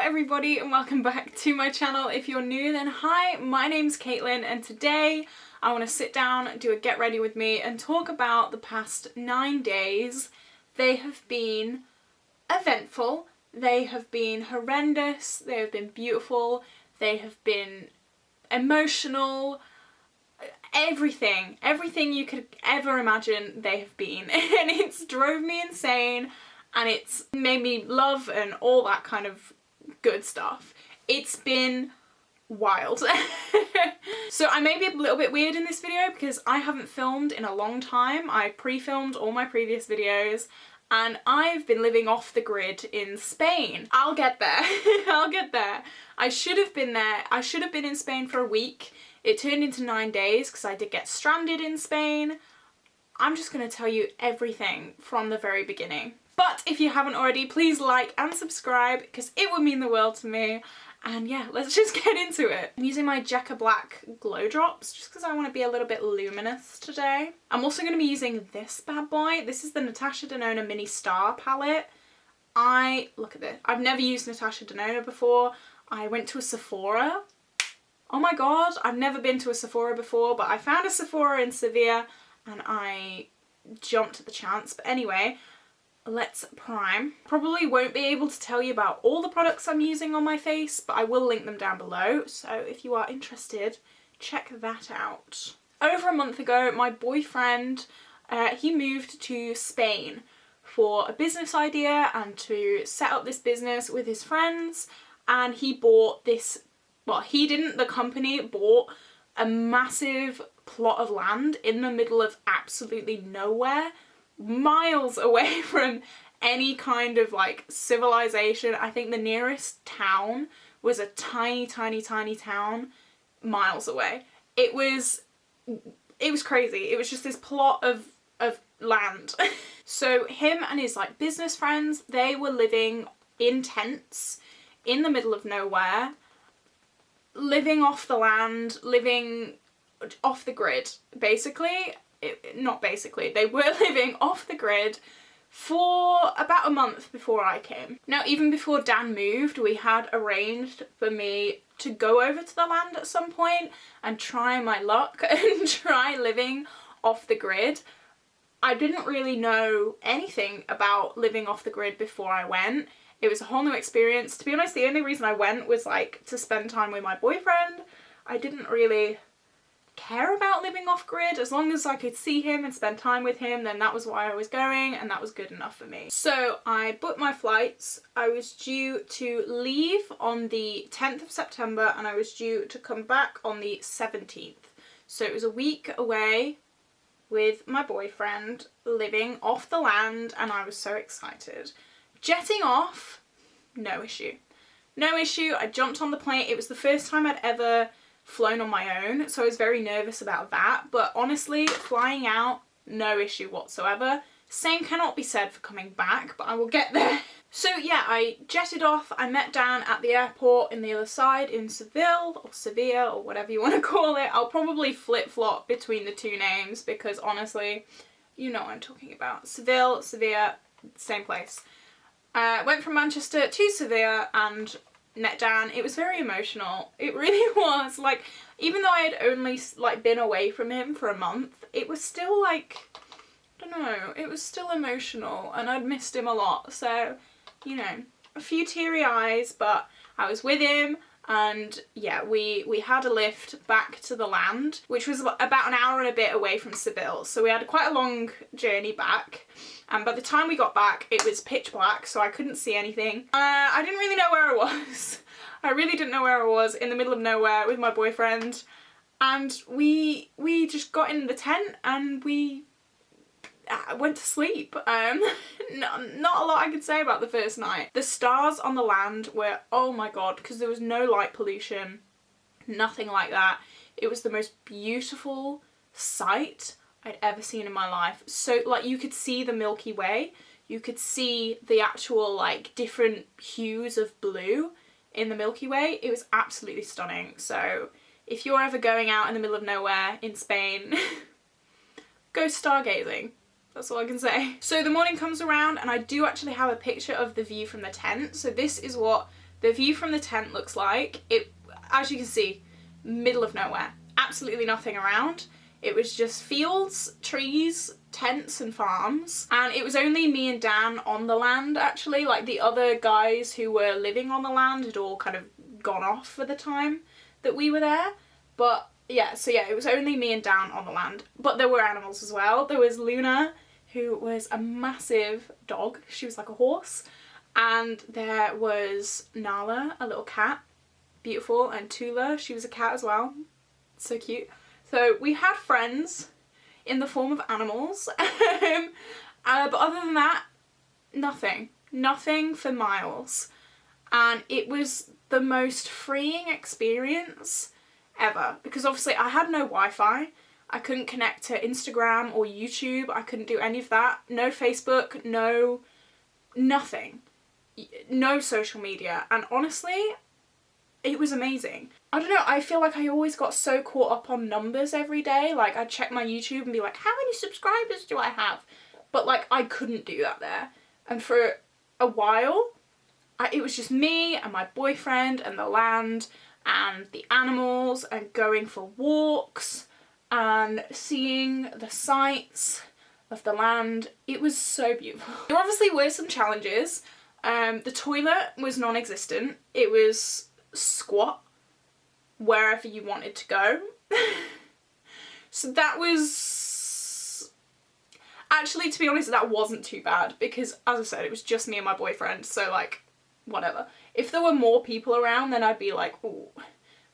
everybody and welcome back to my channel. If you're new then hi, my name's Caitlin and today I want to sit down, do a get ready with me and talk about the past 9 days. They have been eventful, they have been horrendous, they have been beautiful, they have been emotional, everything you could ever imagine they have been, and it's drove me insane and it's made me love and all that kind of good stuff. It's been wild. So I may be a little bit weird in this video because I haven't filmed in a long time. I pre-filmed all my previous videos and I've been living off the grid in Spain. I'll get there. I'll get there. I should have been there. I should have been in Spain for a week. It turned into 9 days because I did get stranded in Spain. I'm just going to tell you everything from the very beginning. But if you haven't already, please like and subscribe because it would mean the world to me. And yeah, let's just get into it. I'm using my Becca Black Glow Drops just because I want to be a little bit luminous today. I'm also going to be using this bad boy. This is the Natasha Denona Mini Star palette. Look at this. I've never used Natasha Denona before. I went to a Sephora. Oh my god, I've never been to a Sephora before, but I found a Sephora in Sevilla and I jumped at the chance. But anyway, let's prime. Probably won't be able to tell you about all the products I'm using on my face, but I will link them down below. So if you are interested, check that out. Over a month ago, my boyfriend, he moved to Spain for a business idea and to set up this business with his friends. And he bought this, well, he didn't, the company bought a massive plot of land in the middle of absolutely nowhere, miles away from any kind of like civilization. I think the nearest town was a tiny town miles away. It was crazy. It was just this plot of land. So him and his like business friends, they were living in tents in the middle of nowhere, living off the land, living off the grid, basically. Not basically, they were living off the grid for about a month before I came. Now, even before Dan moved, we had arranged for me to go over to the land at some point and try my luck and try living off the grid. I didn't really know anything about living off the grid before I went. It was a whole new experience. To be honest, the only reason I went was like to spend time with my boyfriend. I didn't really care about living off grid. As long as I could see him and spend time with him, then that was why I was going and that was good enough for me. So I booked my flights. I was due to leave on the 10th of September and I was due to come back on the 17th. So it was a week away with my boyfriend living off the land and I was so excited. Jetting off, no issue. No issue. I jumped on the plane. It was the first time I'd ever flown on my own, so I was very nervous about that, but honestly, flying out, no issue whatsoever. Same cannot be said for coming back, but I will get there. So yeah, I jetted off. I met Dan at the airport in the other side in Seville, or Sevilla, or whatever you want to call it. I'll probably flip-flop between the two names because honestly, you know what I'm talking about. Seville, Sevilla, same place. Went from Manchester to Sevilla and met Dan. It was very emotional. It really was. Like, even though I had only like been away from him for a month, it was still like, I don't know, it was still emotional and I'd missed him a lot. So, you know, a few teary eyes, but I was with him and yeah, we had a lift back to the land, which was about an hour and a bit away from Seville. So we had quite a long journey back. And by the time we got back, it was pitch black, so I couldn't see anything. I didn't really know where I was. I really didn't know where I was, in the middle of nowhere with my boyfriend. And we just got in the tent and we went to sleep. Not a lot I could say about the first night. The stars on the land were, oh my god, because there was no light pollution, nothing like that. It was the most beautiful sight I'd ever seen in my life. So like you could see the Milky Way, you could see the actual like different hues of blue in the Milky Way. It was absolutely stunning. So if you're ever going out in the middle of nowhere in Spain, go stargazing. That's all I can say. So the morning comes around and I do actually have a picture of the view from the tent. So this is what the view from the tent looks like. It, as you can see, middle of nowhere. Absolutely nothing around. It was just fields, trees, tents and farms. And it was only me and Dan on the land, actually. Like, the other guys who were living on the land had all kind of gone off for the time that we were there. But yeah, so yeah, it was only me and Dan on the land. But there were animals as well. There was Luna, who was a massive dog. She was like a horse. And there was Nala, a little cat. Beautiful. And Tula, she was a cat as well. So cute. So we had friends in the form of animals. But other than that, nothing. Nothing for miles. And it was the most freeing experience ever. Because obviously I had no Wi-Fi. I couldn't connect to Instagram or YouTube. I couldn't do any of that. No Facebook, no nothing. No social media. And honestly, it was amazing. I don't know, I feel like I always got so caught up on numbers every day. Like, I'd check my YouTube and be like, how many subscribers do I have? But like, I couldn't do that there. And for a while, it was just me and my boyfriend and the land and the animals and going for walks and seeing the sights of the land. It was so beautiful. There obviously were some challenges. The toilet was non-existent. It was squat wherever you wanted to go. So that was... Actually, to be honest, that wasn't too bad because, as I said, it was just me and my boyfriend, so like, whatever. If there were more people around, then I'd be like, ooh.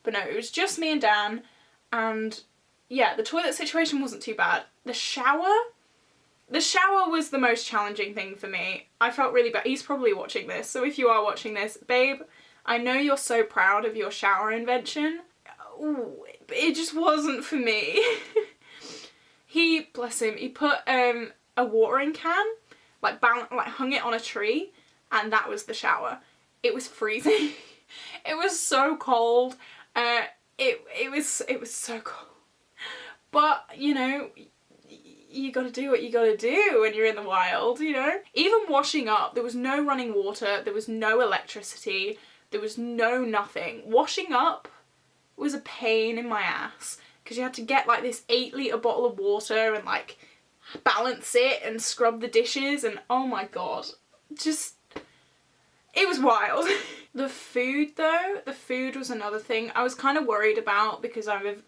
But no, it was just me and Dan, and yeah, the toilet situation wasn't too bad. The shower was the most challenging thing for me. I felt really bad. He's probably watching this, so if you are watching this, babe, I know you're so proud of your shower invention. Ooh, it just wasn't for me. He, bless him, he put a watering can, like hung it on a tree, and that was the shower. It was freezing. It was so cold. It was so cold. But, you know, you gotta do what you gotta do when you're in the wild, you know? Even washing up, there was no running water, there was no electricity, there was no nothing. Washing up was a pain in my ass because you had to get like this 8-litre bottle of water and like balance it and scrub the dishes, and oh my god, just, it was wild. The food though, the food was another thing I was kind of worried about because I'm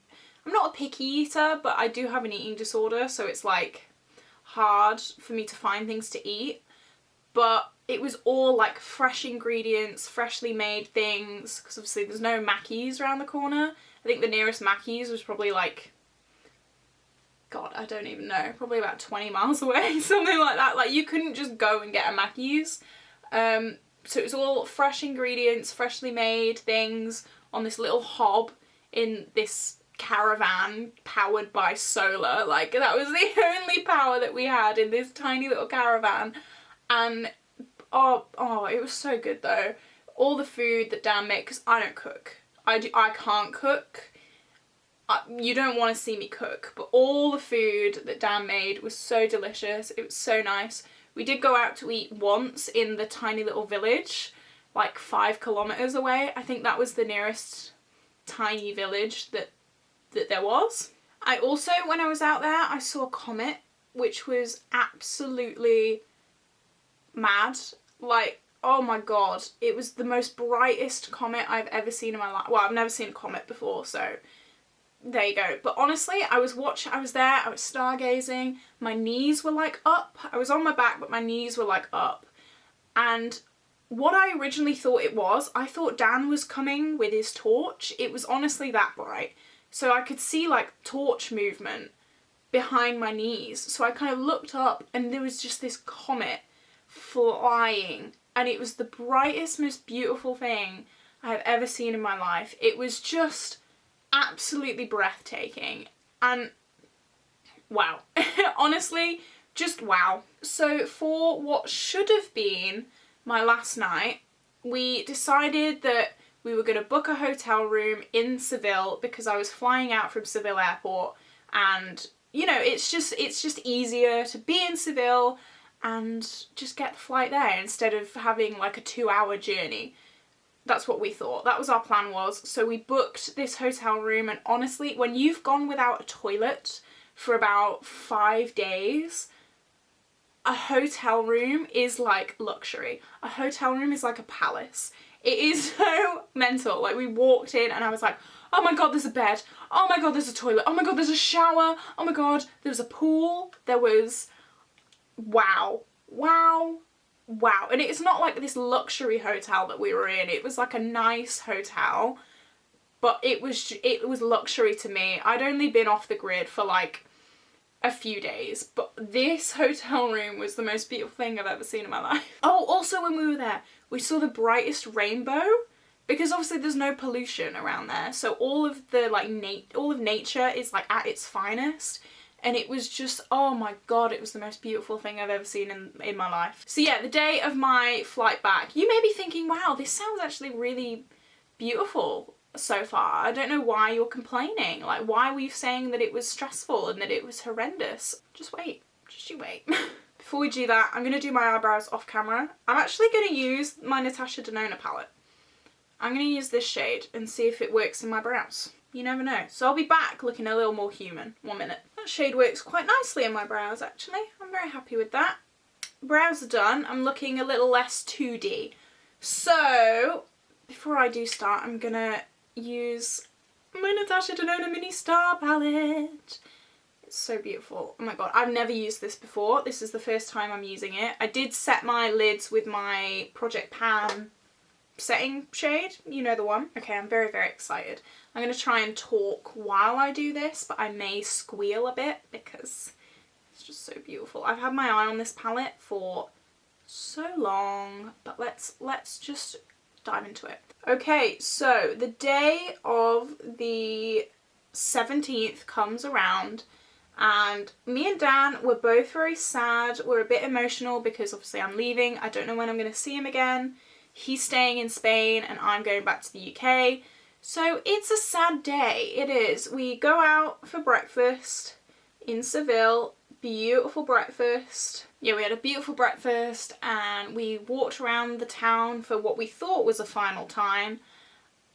not a picky eater, but I do have an eating disorder, so it's like hard for me to find things to eat. But it was all like fresh ingredients, freshly made things, because obviously there's no Mackey's around the corner. I think the nearest Mackey's was probably like, God, I don't even know, probably about 20 miles away, something like that. Like, you couldn't just go and get a Mackey's. So it was all fresh ingredients, freshly made things on this little hob in this caravan powered by solar. Like, that was the only power that we had in this tiny little caravan. And oh, it was so good though. All the food that Dan made, because I don't cook. I can't cook. You don't want to see me cook, but all the food that Dan made was so delicious. It was so nice. We did go out to eat once in the tiny little village, like 5 kilometers away. I think that was the nearest tiny village that there was. I also, when I was out there, I saw a comet, which was absolutely mad. Like, oh my god, it was the most brightest comet I've ever seen in my life. Well, I've never seen a comet before, so there you go. But honestly, I was there, I was stargazing, my knees were like up. I was on my back, but my knees were like up. And what I originally thought it was, I thought Dan was coming with his torch. It was honestly that bright. So I could see like torch movement behind my knees. So I kind of looked up and there was just this comet flying, and it was the brightest, most beautiful thing I've ever seen in my life. It was just absolutely breathtaking, and wow. Honestly, just wow. So for what should have been my last night, we decided that we were going to book a hotel room in Seville because I was flying out from Seville airport, and you know, it's just easier to be in Seville and just get the flight there instead of having like a 2-hour journey. That's what we thought. That was our plan was. So we booked this hotel room, and honestly, when you've gone without a toilet for about 5 days, a hotel room is like luxury. A hotel room is like a palace. It is so mental. Like, we walked in and I was like, oh my god, there's a bed. Oh my god, there's a toilet. Oh my god, there's a shower. Oh my god, there's a pool. There was, wow, wow, wow. And it's not like this luxury hotel that we were in. It was like a nice hotel, but it was luxury to me. I'd only been off the grid for like a few days, but this hotel room was the most beautiful thing I've ever seen in my life. Oh, also when we were there, we saw the brightest rainbow, because obviously there's no pollution around there, so all of the like all of nature is like at its finest, and it was just, oh my god, it was the most beautiful thing I've ever seen in my life. So yeah, the day of my flight back, you may be thinking, wow, this sounds actually really beautiful so far. I don't know why you're complaining. Like, why were you saying that it was stressful and that it was horrendous? Just wait. Just you wait. Before we do that, I'm going to do my eyebrows off camera. I'm actually going to use my Natasha Denona palette. I'm going to use this shade and see if it works in my brows. You never know. So I'll be back looking a little more human. 1 minute. That shade works quite nicely in my brows, actually. I'm very happy with that. Brows are done. I'm looking a little less 2D. So before I do start, I'm going to use my Natasha Denona Mini Star palette. It's so beautiful. Oh my god, I've never used this before. This is the first time I'm using it. I did set my lids with my Project Pan setting shade. You know the one. Okay, I'm very, very excited. I'm going to try and talk while I do this, but I may squeal a bit because it's just so beautiful. I've had my eye on this palette for so long, but let's just dive into it. Okay, so the day of the 17th comes around, and me and Dan were both very sad. We're a bit emotional because obviously I'm leaving. I don't know when I'm going to see him again. He's staying in Spain and I'm going back to the UK. So it's a sad day. It is. We go out for breakfast in Seville. Beautiful breakfast. Yeah, we had a beautiful breakfast and we walked around the town for what we thought was a final time.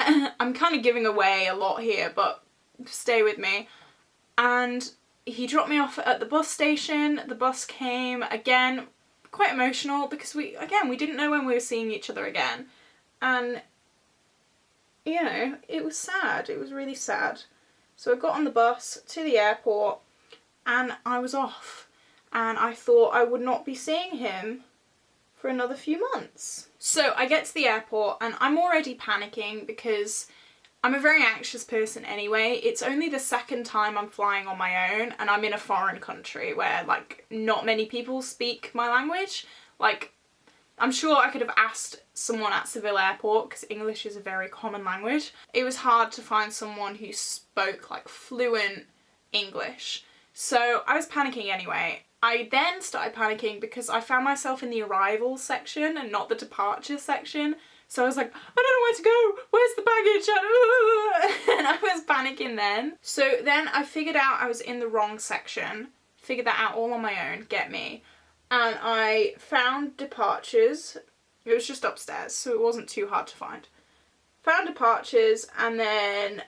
I'm kind of giving away a lot here, but stay with me. And he dropped me off at the bus station. The bus came, again, quite emotional because we didn't know when we were seeing each other again. And, you know, it was sad. It was really sad. So I got on the bus to the airport and I was off. And I thought I would not be seeing him for another few months. So I get to the airport and I'm already panicking because I'm a very anxious person anyway. It's only the second time I'm flying on my own and I'm in a foreign country where like not many people speak my language. Like, I'm sure I could have asked someone at Seville Airport because English is a very common language. It was hard to find someone who spoke like fluent English. So I was panicking anyway. I then started panicking because I found myself in the arrivals section and not the departure section. So I was like, I don't know where to go. Where's the baggage? And I was panicking then. So then I figured out I was in the wrong section. Figured that out all on my own. Get me. And I found departures. It was just upstairs, so it wasn't too hard to find. Found departures, and then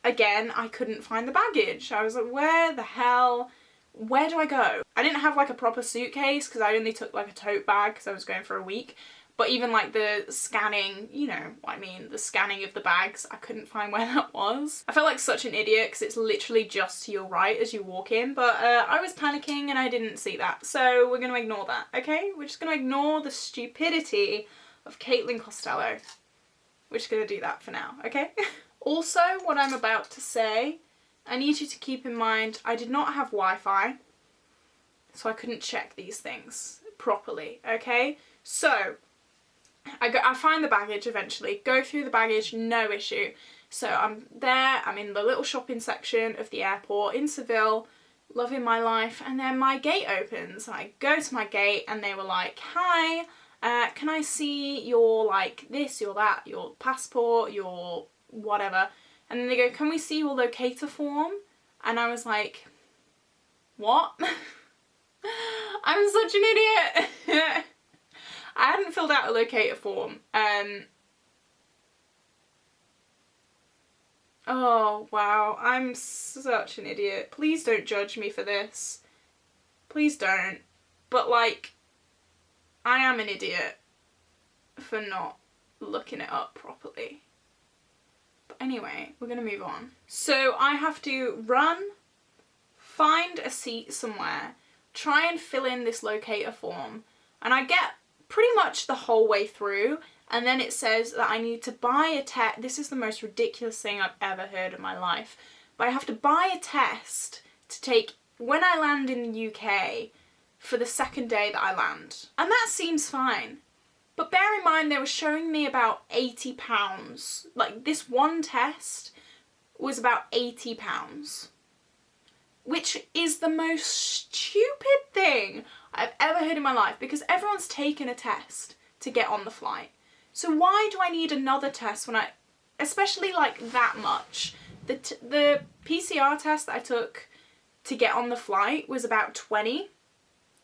again I couldn't find the baggage. I was like, where the hell? Where do I go? I didn't have like a proper suitcase because I only took like a tote bag because I was going for a week. But even like the scanning, you know what I mean, the scanning of the bags, I couldn't find where that was. I felt like such an idiot because it's literally just to your right as you walk in. But I was panicking and I didn't see that. So we're going to ignore that, okay? We're just going to ignore the stupidity of Caitlin Costello. We're just going to do that for now, okay? Also, what I'm about to say, I need you to keep in mind, I did not have Wi-Fi, so I couldn't check these things properly, okay? So, I find the baggage eventually, go through the baggage, no issue. So I'm there, I'm in the little shopping section of the airport in Seville, loving my life, and then my gate opens. I go to my gate and they were like, hi, can I see your like this, your that, your passport, your whatever. And then they go, can we see your locator form? And I was like, what? I'm such an idiot. I hadn't filled out a locator form. Oh, wow. I'm such an idiot. Please don't judge me for this. Please don't. But, like, I am an idiot for not looking it up properly. But anyway, we're going to move on. So I have to run, find a seat somewhere, try and fill in this locator form, and I get pretty much the whole way through, and then it says that I need to buy a test. This is the most ridiculous thing I've ever heard in my life. But I have to buy a test to take when I land in the UK for the second day that I land. And that seems fine. But bear in mind, they were showing me about £80. Like, this one test was about £80. Which is the most stupid thing I've ever heard in my life, because everyone's taken a test to get on the flight. So why do I need another test when especially like that much? The PCR test that I took to get on the flight was about 20.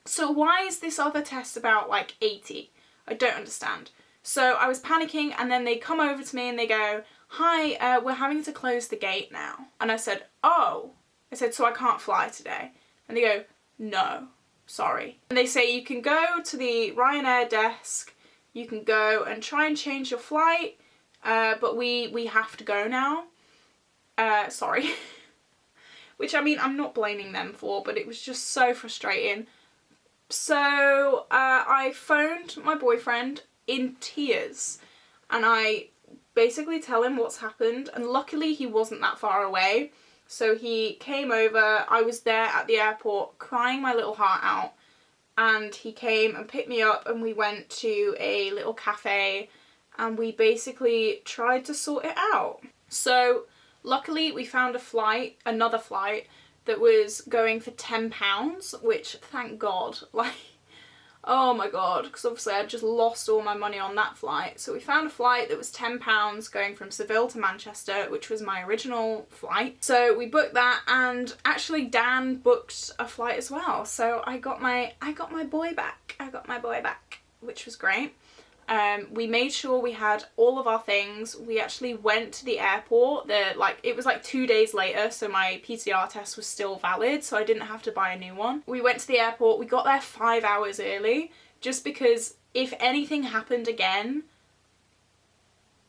So why is this other test about like 80? I don't understand. So I was panicking, and then they come over to me and they go, "Hi, we're having to close the gate now." And I said, "Oh." I said, "So I can't fly today?" And they go, "No, sorry." And they say, "You can go to the Ryanair desk, you can go and try and change your flight, but we have to go now. Sorry." Which, I mean, I'm not blaming them for, but it was just so frustrating. So I phoned my boyfriend in tears, and I basically tell him what's happened, and luckily he wasn't that far away. So he came over, I was there at the airport crying my little heart out, and he came and picked me up, and we went to a little cafe, and we basically tried to sort it out. So luckily we found another flight, that was going for £10, which, thank God, like, oh my God, because obviously I just lost all my money on that flight. So we found a flight that was £10 going from Seville to Manchester, which was my original flight. So we booked that, and actually Dan booked a flight as well. So I got my boy back. I got my boy back, which was great. We made sure we had all of our things. We actually went to the airport. It was like 2 days later, so my PCR test was still valid, so I didn't have to buy a new one. We went to the airport. We got there 5 hours early, just because if anything happened again,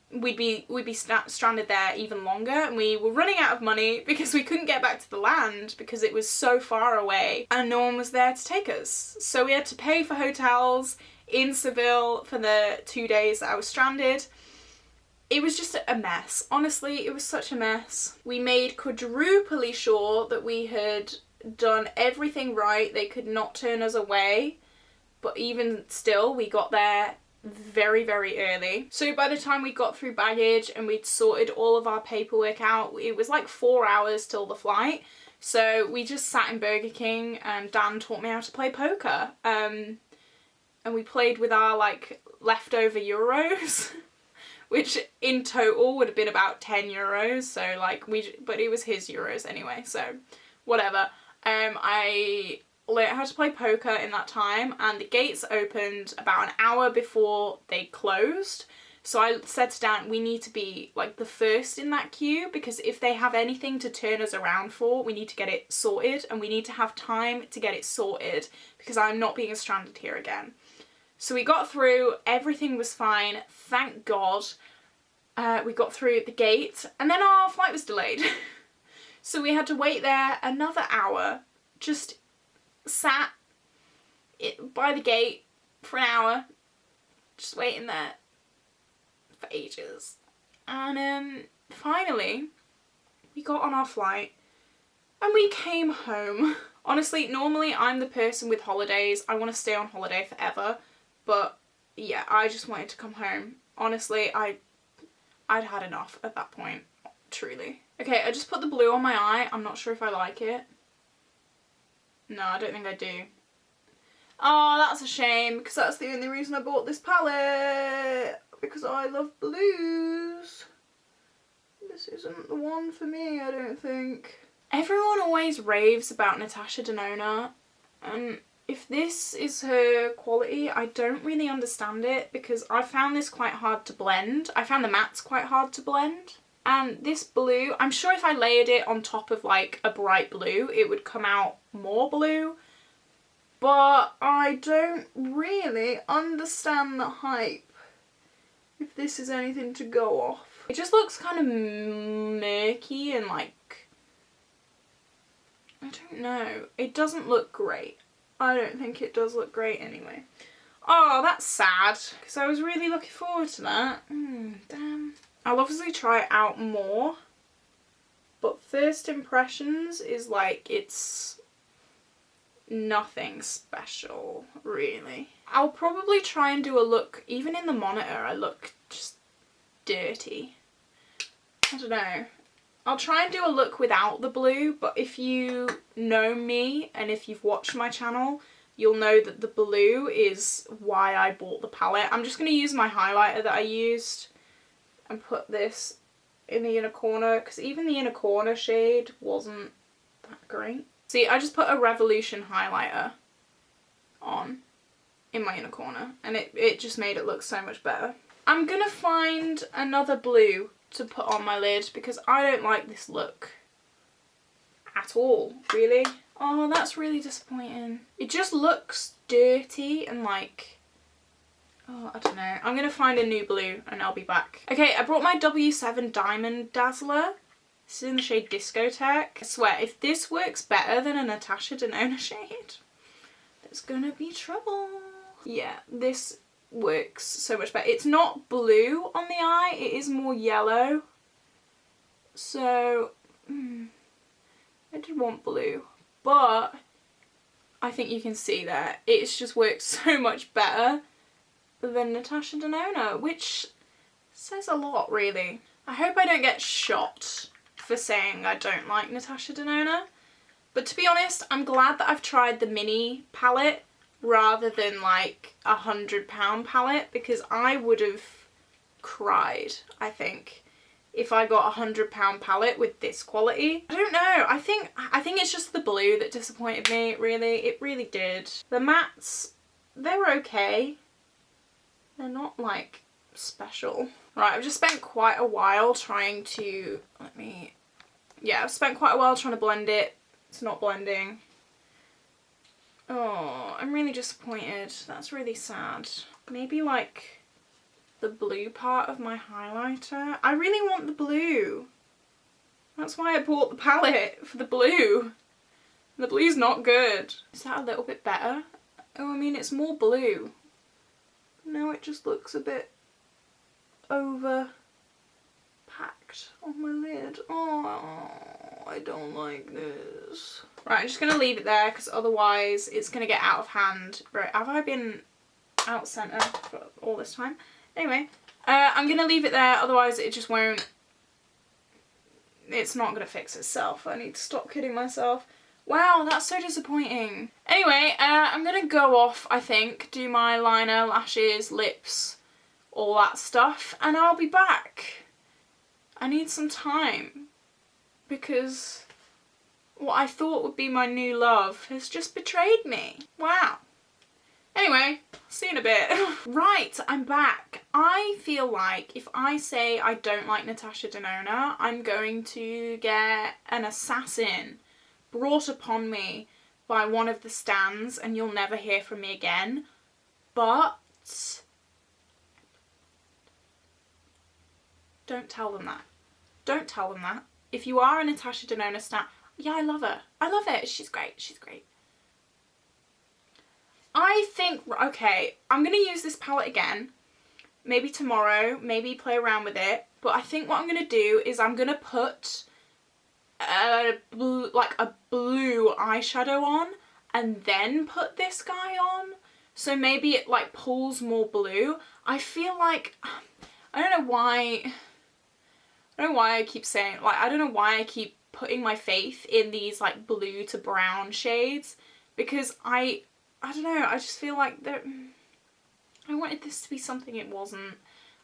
we'd be stranded there even longer, and we were running out of money because we couldn't get back to the land because it was so far away and no one was there to take us. So we had to pay for hotels in Seville for the 2 days that I was stranded. It was just a mess. Honestly, it was such a mess. We made quadruply sure that we had done everything right. They could not turn us away. But even still, we got there very, very early. So by the time we got through baggage and we'd sorted all of our paperwork out, it was like 4 hours till the flight. So we just sat in Burger King, and Dan taught me how to play poker. And we played with our like leftover euros, which in total would have been about 10 euros. So like but it was his euros anyway, so whatever. I learned how to play poker in that time, and the gates opened about an hour before they closed. So I said to Dan, we need to be like the first in that queue, because if they have anything to turn us around for, we need to get it sorted, and we need to have time to get it sorted, because I'm not being stranded here again. So we got through, everything was fine, thank God. We got through the gate, and then our flight was delayed. So we had to wait there another hour, just sat by the gate for an hour, just waiting there for ages. And finally, we got on our flight, and we came home. Honestly, normally I'm the person with holidays, I want to stay on holiday forever. But yeah, I just wanted to come home. Honestly, I'd had enough at that point, truly. Okay, I just put the blue on my eye. I'm not sure if I like it. No, I don't think I do. Oh, that's a shame, because that's the only reason I bought this palette. Because I love blues. This isn't the one for me, I don't think. Everyone always raves about Natasha Denona, and if this is her quality, I don't really understand it, because I found this quite hard to blend. I found the mattes quite hard to blend. And this blue, I'm sure if I layered it on top of like a bright blue, it would come out more blue. But I don't really understand the hype, if this is anything to go off. It just looks kind of murky and like, I don't know. It doesn't look great. I don't think it does look great anyway. Oh, that's sad, because I was really looking forward to that. Damn. I'll obviously try it out more, but first impressions is like, it's nothing special, really. I'll probably try and do a look, even in the monitor, I look just dirty. I don't know. I'll try and do a look without the blue, but if you know me and if you've watched my channel, you'll know that the blue is why I bought the palette. I'm just going to use my highlighter that I used and put this in the inner corner, because even the inner corner shade wasn't that great. See, I just put a Revolution highlighter on in my inner corner, and it just made it look so much better. I'm gonna find another blue to put on my lid, because I don't like this look at all, really. Oh, that's really disappointing. It just looks dirty and like, oh, I don't know. I'm gonna find a new blue and I'll be back. Okay, I brought my W7 Diamond Dazzler. This is in the shade Discoteque. I swear, if this works better than a Natasha Denona shade, there's gonna be trouble. Yeah, this works so much better. It's not blue on the eye, it is more yellow. So, I did want blue, but I think you can see there, it's just worked so much better than Natasha Denona, which says a lot, really. I hope I don't get shot for saying I don't like Natasha Denona, but to be honest, I'm glad that I've tried the mini palette rather than like £100 palette, because I would have cried, I think, if I got £100 palette with this quality. I don't know, I think it's just the blue that disappointed me, really. It really did. The mattes, they were okay. They're not like special. Right, I've just spent quite a while trying to, I've spent quite a while trying to blend it. It's not blending. Oh, I'm really disappointed. That's really sad. Maybe like the blue part of my highlighter. I really want the blue. That's why I bought the palette, for the blue. The blue's not good. Is that a little bit better? Oh, I mean, it's more blue. No, it just looks a bit over packed on my lid. Oh, I don't like this. Right, I'm just going to leave it there, because otherwise it's going to get out of hand. Right, have I been out centre for all this time? Anyway, I'm going to leave it there, otherwise it just won't, it's not going to fix itself. I need to stop kidding myself. Wow, that's so disappointing. Anyway, I'm going to go off, I think, do my liner, lashes, lips, all that stuff, and I'll be back. I need some time, because what I thought would be my new love has just betrayed me. Wow. Anyway, see you in a bit. Right, I'm back. I feel like if I say I don't like Natasha Denona, I'm going to get an assassin brought upon me by one of the stans and you'll never hear from me again. But don't tell them that. Don't tell them that. If you are a Natasha Denona stan, yeah, I love her. I love it. She's great. She's great. I think, okay, I'm going to use this palette again. Maybe tomorrow. Maybe play around with it. But I think what I'm going to do is I'm going to put a blue eyeshadow on and then put this guy on. So maybe it like pulls more blue. I feel like, I don't know why I keep saying, like, I don't know why I keep putting my faith in these like blue to brown shades, because I don't know, I just feel like I wanted this to be something it wasn't.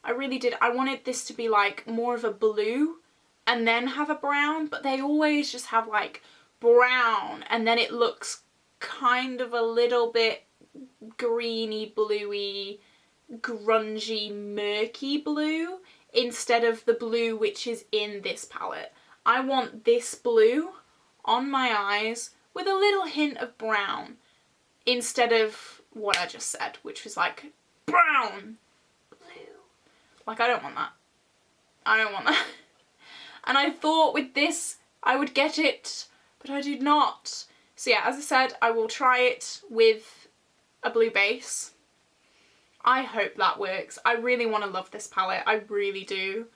I really did. I wanted this to be like more of a blue and then have a brown, but they always just have like brown and then it looks kind of a little bit greeny, bluey, grungy, murky blue instead of the blue which is in this palette. I want this blue on my eyes with a little hint of brown instead of what I just said, which was like brown, blue. Like, I don't want that. I don't want that. And I thought with this I would get it, but I did not. So yeah, as I said, I will try it with a blue base. I hope that works. I really want to love this palette. I really do.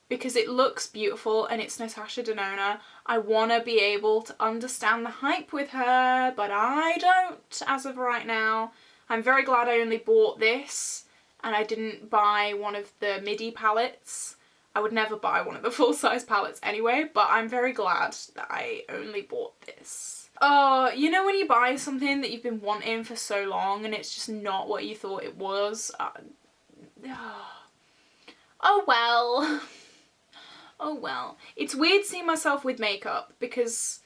Because it looks beautiful and it's Natasha Denona. I want to be able to understand the hype with her, but I don't as of right now. I'm very glad I only bought this and I didn't buy one of the midi palettes. I would never buy one of the full-size palettes anyway, but I'm very glad that I only bought this. Oh, you know when you buy something that you've been wanting for so long and it's just not what you thought it was? Oh well. Oh well. It's weird seeing myself with makeup because,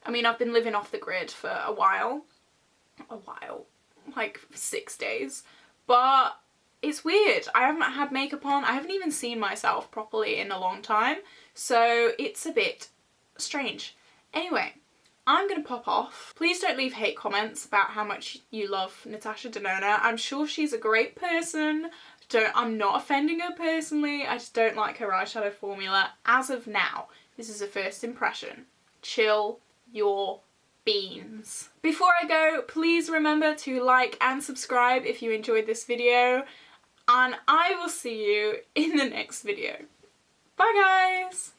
I mean, I've been living off the grid for a while. Like 6 days. But it's weird. I haven't had makeup on. I haven't even seen myself properly in a long time. So it's a bit strange. Anyway, I'm going to pop off. Please don't leave hate comments about how much you love Natasha Denona. I'm sure she's a great person. I'm not offending her personally. I just don't like her eyeshadow formula as of now. This is a first impression. Chill your beans. Before I go, please remember to like and subscribe if you enjoyed this video. And I will see you in the next video. Bye guys!